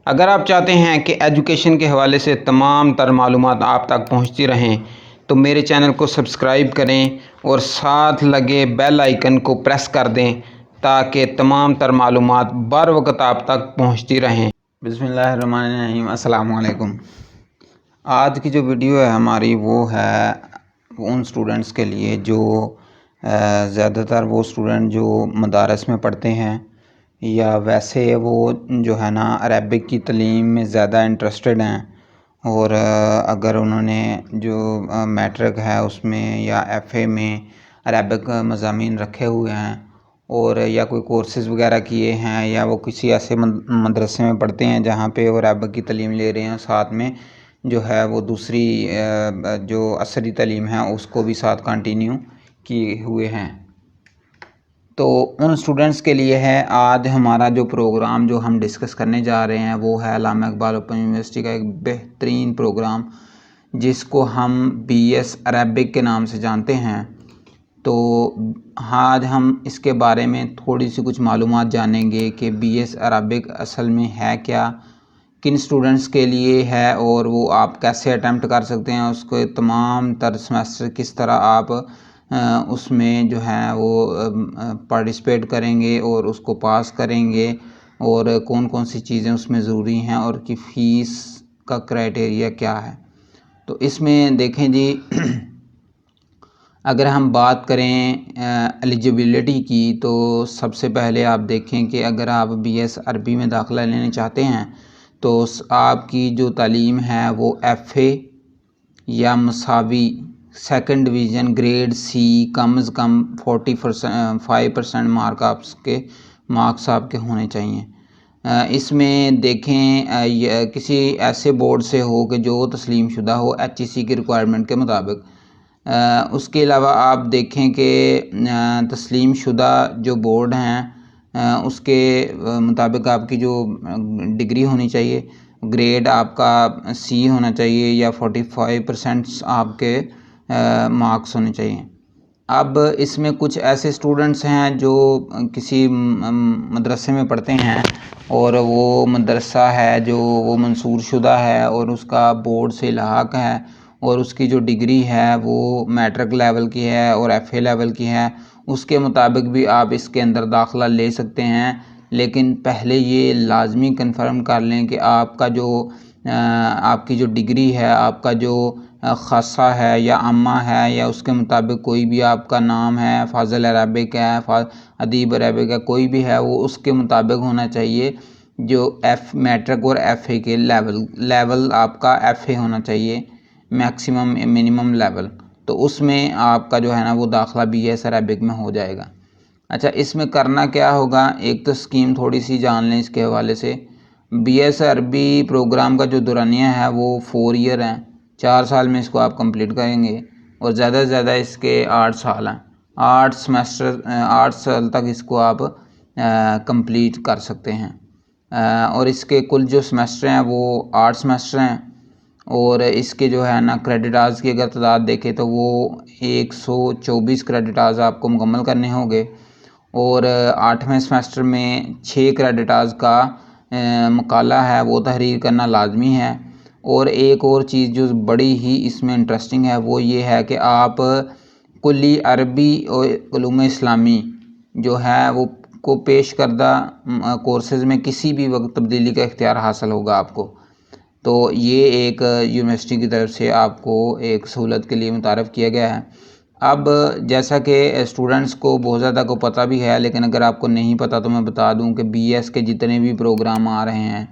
अगर आप चाहते हैं कि एजुकेशन के हवाले से तमाम तर मालूमात आप तक पहुंचती रहें तो मेरे चैनल को सब्सक्राइब करें और साथ लगे बेल आइकन को प्रेस कर दें ताकि तमाम तर मालूमात बर वक्त आप तक पहुंचती रहें। बिस्मिल्लाहिर्रहमानिर्रहीम, अस्सलाम वालेकुम। आज की जो वीडियो है हमारी वो है उन स्टूडेंट्स के लिए जो ज़्यादातर वो स्टूडेंट जो मदारस में पढ़ते हैं या वैसे वो जो है ना अरबिक की तालीम में ज़्यादा इंटरेस्टेड हैं और अगर उन्होंने जो मैट्रिक है उसमें या एफ़ए में अरबिक मज़ामीन रखे हुए हैं और या कोई कोर्सेज़ वगैरह किए हैं या वो किसी ऐसे मदरसे में पढ़ते हैं जहाँ पे वो अरबिक की तालीम ले रहे हैं, साथ में जो है वो दूसरी जो असरी तालीम है उसको भी साथ कंटिन्यू किए हुए हैं। तो उन स्टूडेंट्स के लिए है आज हमारा जो प्रोग्राम जो हम डिस्कस करने जा रहे हैं वो है अल्लामा इकबाल ओपन यूनिवर्सिटी का एक बेहतरीन प्रोग्राम जिसको हम बीएस अरबिक के नाम से जानते हैं। तो आज हम इसके बारे में थोड़ी सी कुछ मालूमात जानेंगे कि बीएस अरबिक असल में है क्या, किन स्टूडेंट्स के लिए है और वो आप कैसे अटैम्प्ट कर सकते हैं, उसको तमाम तर सेमेस्टर किस तरह आप उसमें जो है वो पार्टिसिपेट करेंगे और उसको पास करेंगे और कौन कौन सी चीज़ें उसमें ज़रूरी हैं और की फ़ीस का क्राइटेरिया क्या है। तो इसमें देखें जी अगर हम बात करें एलिजिबिलिटी की तो सबसे पहले आप देखें कि अगर आप बीएस अरबी में दाखिला लेना चाहते हैं तो आपकी जो तालीम है वो एफ़ए या मसावी सेकंड डिवीज़न ग्रेड सी कम से कम 45% मार्क्स आपके होने चाहिए। इसमें देखें किसी ऐसे बोर्ड से हो कि जो तस्लीम शुदा हो एचईसी की रिक्वायरमेंट के मुताबिक। उसके अलावा आप देखें कि तस्लीम शुदा जो बोर्ड हैं उसके मुताबिक आपकी जो डिग्री होनी चाहिए, ग्रेड आपका सी होना चाहिए या 45% आपके मार्क्स होने चाहिए। अब इसमें कुछ ऐसे स्टूडेंट्स हैं जो किसी मदरसे में पढ़ते हैं और वो मदरसा है जो वो मंसूर शुदा है और उसका बोर्ड से इल्हाक है और उसकी जो डिग्री है वो मैट्रिक लेवल की है और एफ़ए लेवल की है, उसके मुताबिक भी आप इसके अंदर दाखिला ले सकते हैं। लेकिन पहले ये लाजमी कंफर्म कर लें कि आपका जो आपकी जो डिग्री है, आपका जो ख़ासा है या अम्मा है या उसके मुताबिक कोई भी आपका नाम है, फ़ाज़िल अरबिक है, अदीब अरबिक है, कोई भी है वो उसके मुताबिक होना चाहिए। जो मैट्रिक और एफ़ए के लेवल आपका एफ़ए होना चाहिए, मैक्सिमम मिनिमम लेवल, तो उसमें आपका जो है ना वो दाखिला बीएस अरबिक में हो जाएगा। अच्छा, इसमें करना क्या होगा, एक तो स्कीम थोड़ी सी जान लें इसके हवाले से। बीएस अरबी प्रोग्राम का जो दौरानिया है वो 4 ईयर है, 4 साल में इसको आप कंप्लीट करेंगे और ज़्यादा से ज़्यादा इसके 8 साल हैं, 8 सेमेस्टर 8 साल तक इसको आप कंप्लीट कर सकते हैं। और इसके कुल जो सेमेस्टर हैं वो 8 सेमेस्टर हैं और इसके जो है ना क्रेडिट आवर्स की अगर तादाद देखें तो वो 124 क्रेडिट आवर्स आपको मुकम्मल करने होंगे और 8वें सेमेस्टर में 6 क्रेडिट आवर्स का मकाला है वो तहरीर करना लाजमी है। और एक और चीज़ जो बड़ी ही इसमें इंटरेस्टिंग है वो ये है कि आप कुल्ली अरबी और उलूम इस्लामी जो है वो को पेश करदा कोर्सेज़ में किसी भी वक्त तब्दीली का इख्तियार हासिल होगा आपको। तो ये एक यूनिवर्सिटी की तरफ से आपको एक सहूलत के लिए मुतारफ़ किया गया है। अब जैसा कि स्टूडेंट्स को बहुत ज़्यादा को पता भी है, लेकिन अगर आपको नहीं पता तो मैं बता दूं कि बीएस के जितने भी प्रोग्राम आ रहे हैं,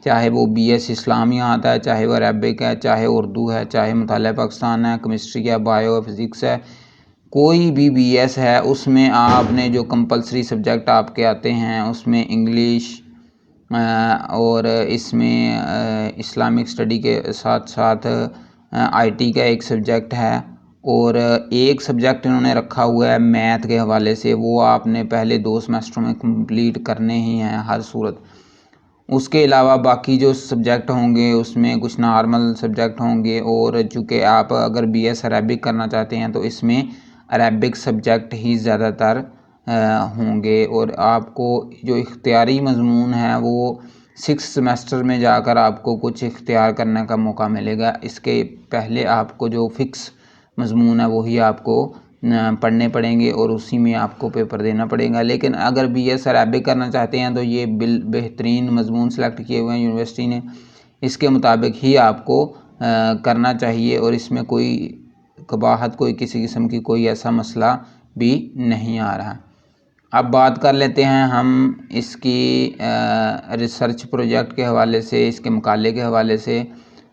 चाहे वो बीएस इस्लामिया आता है, चाहे वो अरबिक है, चाहे उर्दू है, चाहे मुतालिया पाकिस्तान है, केमिस्ट्री है, बायो फिज़िक्स है, कोई भी बीएस है उसमें आपने जो कंपलसरी सब्जेक्ट आपके आते हैं उसमें इंग्लिश और इसमें इस्लामिक स्टडी के साथ साथ आईटी का एक सब्जेक्ट है और एक सब्जेक्ट इन्होंने रखा हुआ है मैथ के हवाले से, वो आपने पहले 2 सेमेस्टरों में कंप्लीट करने ही हैं हर सूरत। उसके अलावा बाकी जो सब्जेक्ट होंगे उसमें कुछ नॉर्मल सब्जेक्ट होंगे और चूँकि आप अगर बीएस अरबिक करना चाहते हैं तो इसमें अरबिक सब्जेक्ट ही ज़्यादातर होंगे और आपको जो इख्तियारी मज़मून है वो सिक्स सेमेस्टर में जाकर आपको कुछ इख्तियार करने का मौका मिलेगा। इसके पहले आपको जो फ़िक्स मज़मून है वही आपको पढ़ने पड़ेंगे और उसी में आपको पेपर देना पड़ेगा। लेकिन अगर BS अरबिक करना चाहते हैं तो ये बेहतरीन मज़मून सेलेक्ट किए हुए हैं यूनिवर्सिटी ने, इसके मुताबिक ही आपको करना चाहिए और इसमें कोई कबाहत, कोई किसी किस्म की कोई ऐसा मसला भी नहीं आ रहा। अब बात कर लेते हैं हम इसकी रिसर्च प्रोजेक्ट के हवाले से, इसके मुकाले के हवाले से।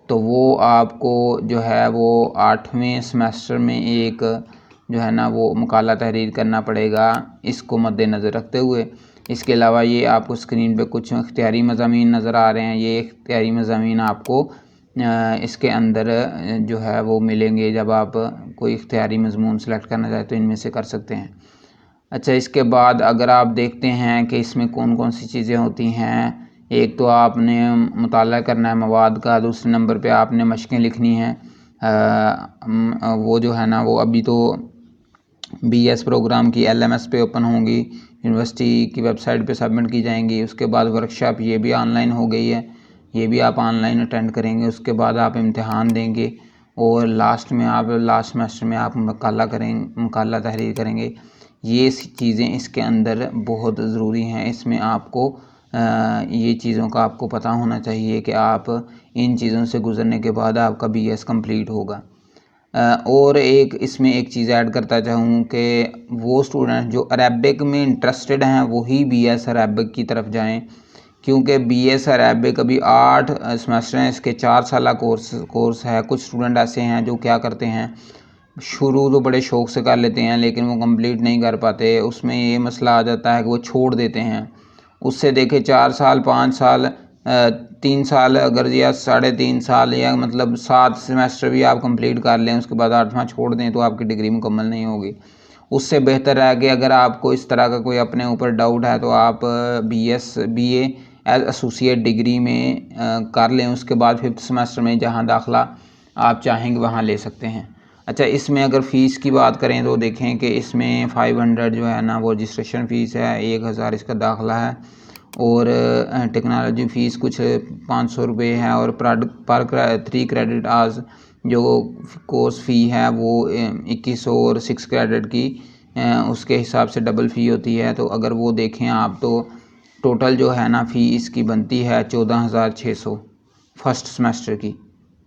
तो वो आपको जो है वो 8वें सेमेस्टर में एक जो है ना वो मुकाला तहरीर करना पड़ेगा, इसको मद्देनज़र रखते हुए। इसके अलावा ये आपको स्क्रीन पे कुछ इख्तियारी मज़ामीन नज़र आ रहे हैं। ये इख्तियारी मज़ामीन आपको इसके अंदर जो है वो मिलेंगे। जब आप कोई इख्तियारी मज़मून सेलेक्ट करना चाहें तो इनमें से कर सकते हैं। अच्छा, इसके बाद अगर आप देखते हैं कि इसमें कौन कौन सी चीज़ें होती हैं, एक तो आपने मुताला करना है मवाद का, दूसरे नंबर पे आपने मशक़ें लिखनी हैं। वो जो है ना वो अभी तो BS प्रोग्राम की LMS पे ओपन होंगी, यूनिवर्सिटी की वेबसाइट पे सबमिट की जाएंगी। उसके बाद वर्कशॉप ये भी ऑनलाइन हो गई है, ये भी आप ऑनलाइन अटेंड करेंगे। उसके बाद आप इम्तिहान देंगे और लास्ट सेमेस्टर में आप मुकाला तहरीर करेंगे। ये चीज़ें इसके अंदर बहुत ज़रूरी हैं। इसमें आपको ये चीज़ों का आपको पता होना चाहिए कि आप इन चीज़ों से गुज़रने के बाद आपका BS कंप्लीट होगा। और इसमें एक चीज़ ऐड करता चाहूँ कि वो स्टूडेंट जो अरबिक में इंटरेस्टेड हैं वही BS अरबिक की तरफ जाएं, क्योंकि BS अरबिक अभी 8 सेमेस्टर हैं, इसके 4 साल कोर्स है। कुछ स्टूडेंट ऐसे हैं जो क्या करते हैं, शुरू तो बड़े शौक़ से कर लेते हैं लेकिन वो कंप्लीट नहीं कर पाते। उसमें ये मसला आ जाता है कि वो छोड़ देते हैं। उससे देखे 4 साल 5 साल 3 साल अगर या 3.5 साल या मतलब 7 सेमेस्टर भी आप कंप्लीट कर लें, उसके बाद 8वां छोड़ दें तो आपकी डिग्री मुकम्मल नहीं होगी। उससे बेहतर है कि अगर आपको इस तरह का कोई अपने ऊपर डाउट है तो आप BA एज एसोसिएट डिग्री में कर लें। उसके बाद 5th सेमेस्टर में जहाँ दाखिला आप चाहेंगे वहाँ ले सकते हैं। अच्छा, इसमें अगर फ़ीस की बात करें तो देखें कि इसमें 500 जो है ना वो रजिस्ट्रेशन फ़ीस है, 1000 इसका दाखिला है और टेक्नोलॉजी फ़ीस कुछ 500 रुपये है और पर 3 क्रेडिट आवर्स जो कोर्स फ़ी है वो 2100 और 6 क्रेडिट की उसके हिसाब से डबल फ़ी होती है। तो अगर वो देखें आप तो टोटल जो है ना फ़ी इसकी बनती है 14,600 फर्स्ट सेमेस्टर की।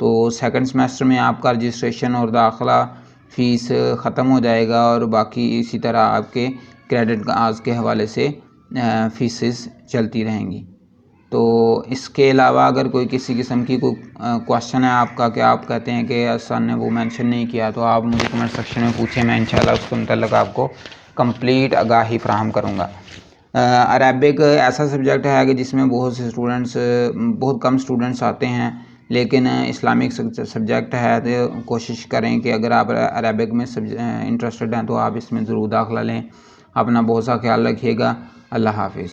तो सेकंड सेमेस्टर में आपका रजिस्ट्रेशन और दाखिला फ़ीस ख़त्म हो जाएगा और बाकी इसी तरह आपके क्रेडिट आवर्स के हवाले से फ़ीसेस चलती रहेंगी। तो इसके अलावा अगर कोई किसी किस्म की कोई क्वेश्चन है आपका कि आप कहते हैं कि सर ने वो मेंशन नहीं किया, तो आप मुझे कमेंट सेक्शन में पूछें, मैं इंशाल्लाह उसके मुताल्लिक़ आपको कंप्लीट आगाही फराहम करूँगा। अरबिक ऐसा सब्जेक्ट है कि जिसमें बहुत कम स्टूडेंट्स आते हैं, लेकिन इस्लामिक सब्जेक्ट है तो कोशिश करें कि अगर आप अरबिक में इंटरेस्टेड हैं तो आप इसमें ज़रूर दाखिला लें। अपना बहुत सा ख्याल रखिएगा। अल्लाह हाफ़िज़।